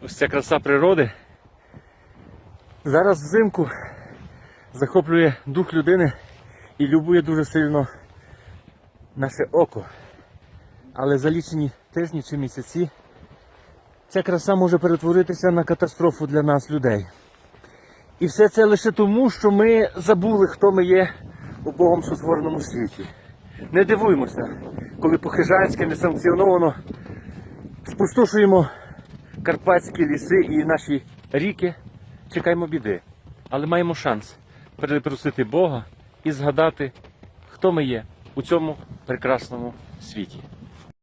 Ось ця краса природи зараз взимку захоплює дух людини і любує дуже сильно наше око. Але за лічені тижні чи місяці ця краса може перетворитися на катастрофу для нас, людей. І все це лише тому, що ми забули, хто ми є у Богом сотвореному світі. Не дивуємося, коли по-хижацьки несанкціоновано спустошуємо карпатські ліси і наші ріки, чекаємо біди. Але маємо шанс перепросити Бога і згадати, хто ми є у цьому прекрасному світі.